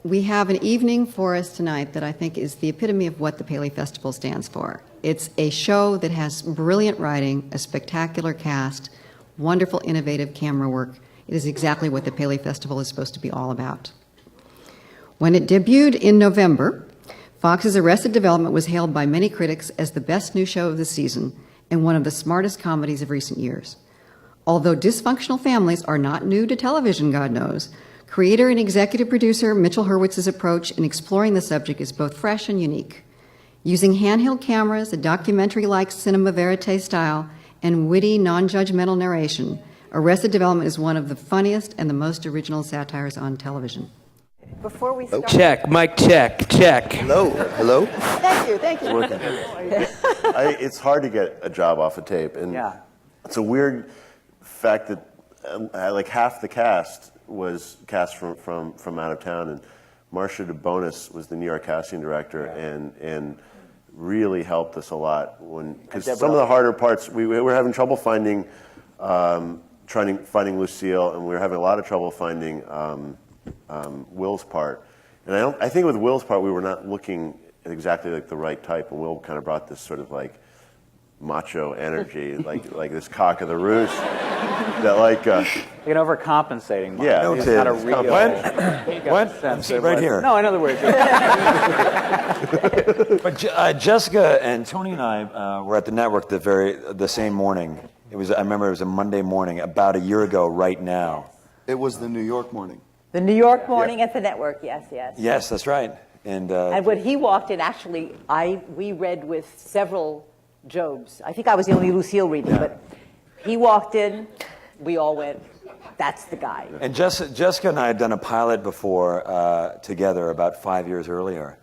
We have an evening for us tonight that I think is the epitome of what the Paley Festival stands for. It's a show that has brilliant writing, a spectacular cast, wonderful, innovative camera work. It is exactly what the Paley Festival is supposed to be all about. When it debuted in November, Fox's Arrested Development was hailed by many critics as the best new show of the season and one of the smartest comedies of recent years. Although dysfunctional families are not new to television, God knows, creator and executive producer Mitchell Hurwitz's approach in exploring the subject is both fresh and unique. Using handheld cameras, a documentary-like cinema verite style, and witty, non-judgmental narration, Arrested Development is one of the funniest and the most original satires on television. Before we start... Check, mic check, check. Hello, hello. Thank you. It's hard to get a job off a tape, and it's a weird fact that like half the cast was cast from out of town, and Marcia DeBonis was the New York casting director, and really helped us a lot because some of the harder parts we were having trouble finding Lucille, and we were having a lot of trouble finding Will's part. And I think with Will's part we were not looking at exactly like the right type, and Will kind of brought this sort of like macho energy, like this cock of the roost that like an overcompensating. Yeah, no, not a real. What? Right here. No, in other words. But Jessica and Tony and I were at the network the same morning. I remember it was a Monday morning about a year ago right now. It was the New York morning. The New York morning at the network, yes. Yes, that's right. And when he walked in, actually, we read with several Jobs. I think I was the only Lucille reading, but he walked in, we all went, that's the guy. And Jessica and I had done a pilot before together about 5 years earlier.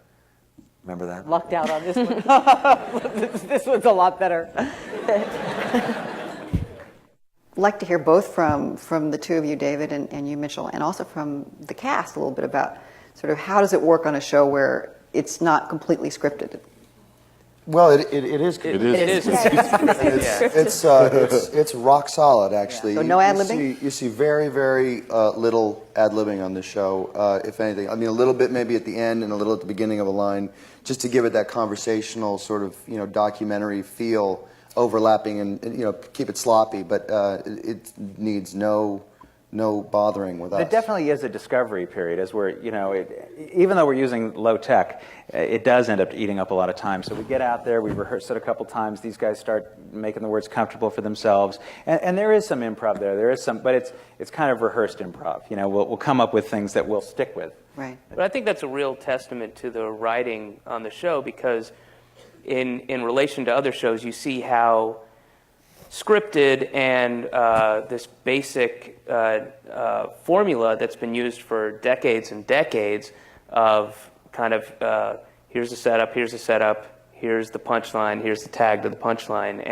Remember that? Lucked out on this one. This one's a lot better. I'd like to hear both from the two of you, David and you, Mitchell, and also from the cast a little bit about sort of how does it work on a show where it's not completely scripted? Well, it is. It is. It's rock solid, actually. So no ad-libbing? You see very, very little ad-libbing on this show, if anything. I mean, a little bit maybe at the end and a little at the beginning of a line, just to give it that conversational sort of, documentary feel, overlapping and keep it sloppy. But it needs no bothering with us. It definitely is a discovery period, as we're, even though we're using low tech, it does end up eating up a lot of time. So we get out there, we rehearse it a couple times, these guys start making the words comfortable for themselves, and there is some improv there is some, but it's kind of rehearsed improv. We'll come up with things that we'll stick with. Right. But I think that's a real testament to the writing on the show, because in relation to other shows, you see how scripted and this basic formula that's been used for decades and decades of kind of here's the setup, here's the punchline, here's the tag to the punchline,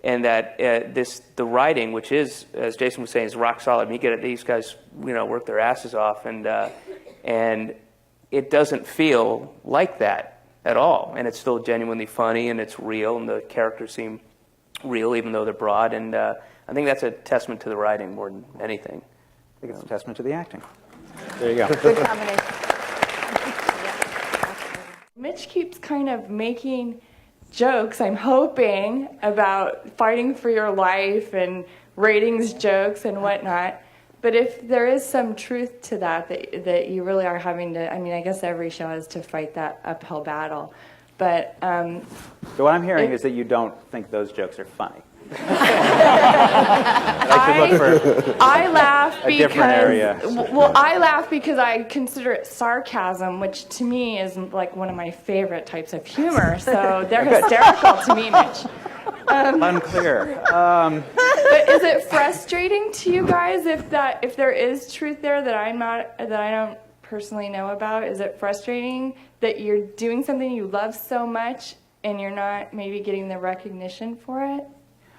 and that the writing, which is, as Jason was saying, is rock solid. These guys work their asses off, and it doesn't feel like that at all, and it's still genuinely funny, and it's real, and the characters seem real, even though they're broad, and I think that's a testament to the writing more than anything. I think it's a testament to the acting. There you go. Good combination. Mitch keeps kind of making jokes, I'm hoping, about fighting for your life and ratings jokes and whatnot. But if there is some truth to that you really are having to, I guess every show has to fight that uphill battle. But so what I'm hearing is that you don't think those jokes are funny. I laugh because area. I laugh because I consider it sarcasm, which to me is like one of my favorite types of humor. So they're hysterical to me, Mitch. Unclear. But is it frustrating to you guys if there is truth there that I don't personally know about? Is it frustrating that you're doing something you love so much and you're not maybe getting the recognition for it?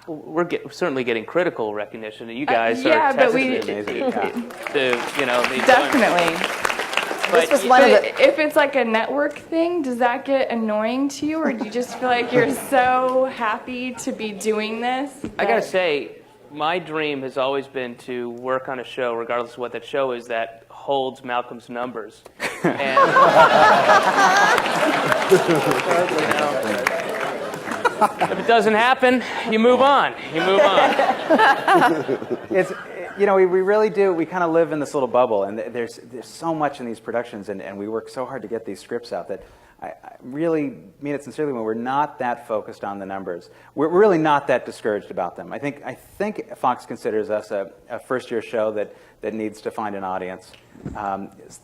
We're certainly getting critical recognition, and you guys are definitely. But if it's like a network thing, does that get annoying to you, or do you just feel like you're so happy to be doing this? I gotta say, my dream has always been to work on a show, regardless of what that show is, that holds Malcolm's numbers. And, if it doesn't happen, you move on. You move on. It's, you know, we really do. We kind of live in this little bubble, and there's so much in these productions, and we work so hard to get these scripts out that I really mean it sincerely when we're not that focused on the numbers. We're really not that discouraged about them. I think Fox considers us a first-year show that needs to find an audience.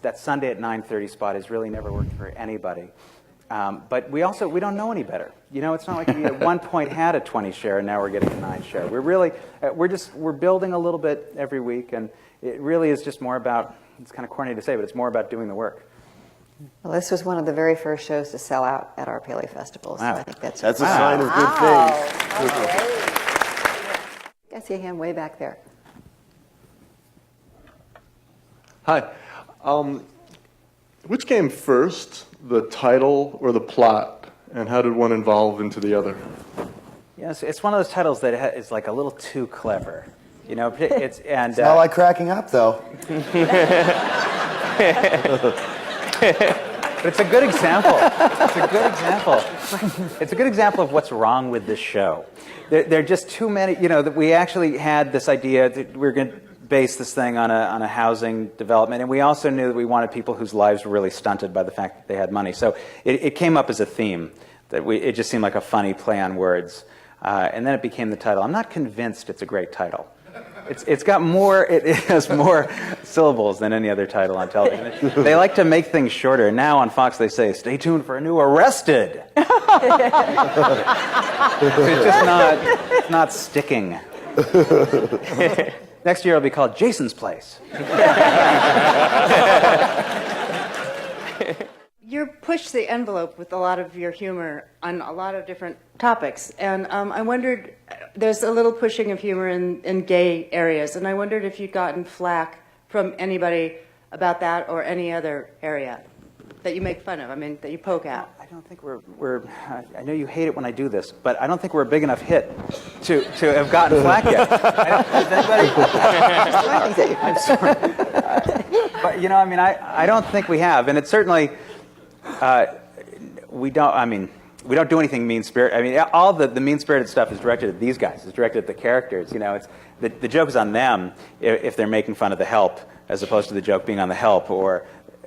That Sunday at 9:30 spot has really never worked for anybody. But we don't know any better. You know, it's not like we at one point had a 20 share and now we're getting a 9 share. We're really, we're building a little bit every week, and it really is just more about, it's kind of corny to say, but it's more about doing the work. Well, this was one of the very first shows to sell out at our Paley Festival, so Wow. I think that's That's a sign of good things. I see a hand way back there. Hi. Which came first, the title or the plot, and how did one evolve into the other? Yes, it's one of those titles that is like a little too clever. You know, it's Not like cracking up, though. But it's a good example. It's a good example. It's a good example of what's wrong with this show. There are just too many. You know, that we actually had this idea that we're going to base this thing on a housing development, and we also knew that we wanted people whose lives were really stunted by the fact that they had money. So it came up as a theme that it just seemed like a funny play on words, and then it became the title. I'm not convinced it's a great title. It's got more. It has more syllables than any other title on television. They like to make things shorter. Now on Fox they say, "Stay tuned for a new Arrested." It's just not sticking. Next year it'll be called Jason's Place. You push the envelope with a lot of your humor on a lot of different topics, and I wondered, there's a little pushing of humor in gay areas, and I wondered if you'd gotten flack from anybody about that or any other area that you make fun of, I mean, that you poke at. I don't think we're I know you hate it when I do this, but I don't think we're a big enough hit to have gotten flack yet. I'm sorry. But, you know, I mean, I don't think we have, and it's certainly, we don't do anything mean-spirited. I mean, all the mean-spirited stuff is directed at these guys. It's directed at the characters. You know, it's the joke is on them if they're making fun of the help, as opposed to the joke being on the help, or,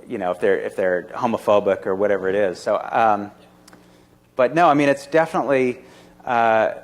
you know, if they're homophobic or whatever it is. So, but no, I mean, it's definitely, it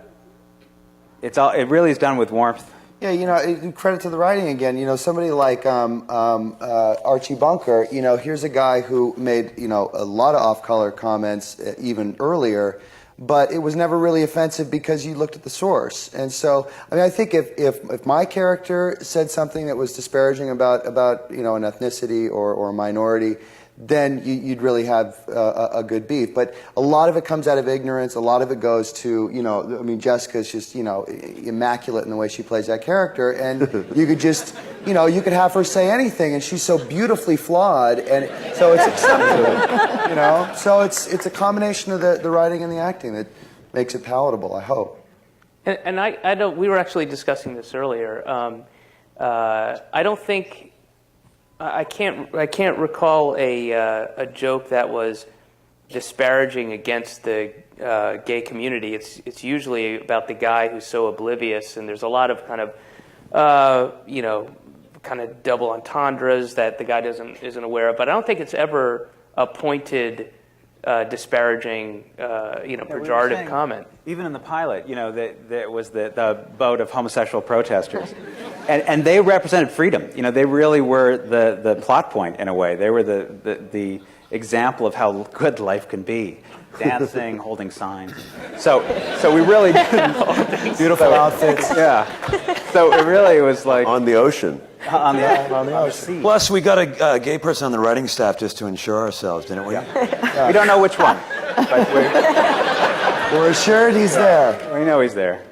really is done with warmth. Yeah, you know, credit to the writing again. You know, somebody like Archie Bunker, you know, here's a guy who made, you know, a lot of off-color comments even earlier, but it was never really offensive because you looked at the source. And so, I mean, I think if my character said something that was disparaging about you know, an ethnicity or a minority, then you'd really have a good beef. But a lot of it comes out of ignorance. A lot of it goes to, you know, I mean, Jessica's just, you know, immaculate in the way she plays that character. And you could just, you know, you could have her say anything, and she's so beautifully flawed, and so it's acceptable, you know? So it's a combination of the writing and the acting that makes it palatable, I hope. And I don't. We were actually discussing this earlier. I don't think. I can't recall a joke that was disparaging against the gay community. It's usually about the guy who's so oblivious, and there's a lot of kind of you know, kind of double entendres that the guy isn't aware of. But I don't think it's ever a pointed disparaging, you know, pejorative comment. Even in the pilot, you know, there was the boat of homosexual protesters, and they represented freedom. You know, they really were the plot point in a way. They were the example of how good life can be, dancing, holding signs. So we really Beautiful outfits. Yeah. So it really was like On the ocean. on the ocean. Plus, we got a gay person on the writing staff just to ensure ourselves, didn't we? We don't know which one, but We're assured he's there. we know he's there.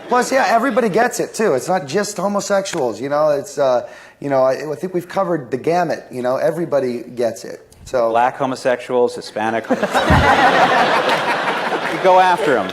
Plus, yeah, everybody gets it too. It's not just homosexuals, you know. It's you know, I think we've covered the gamut. You know, everybody gets it. So Black homosexuals, Hispanic homosexuals. You go after them.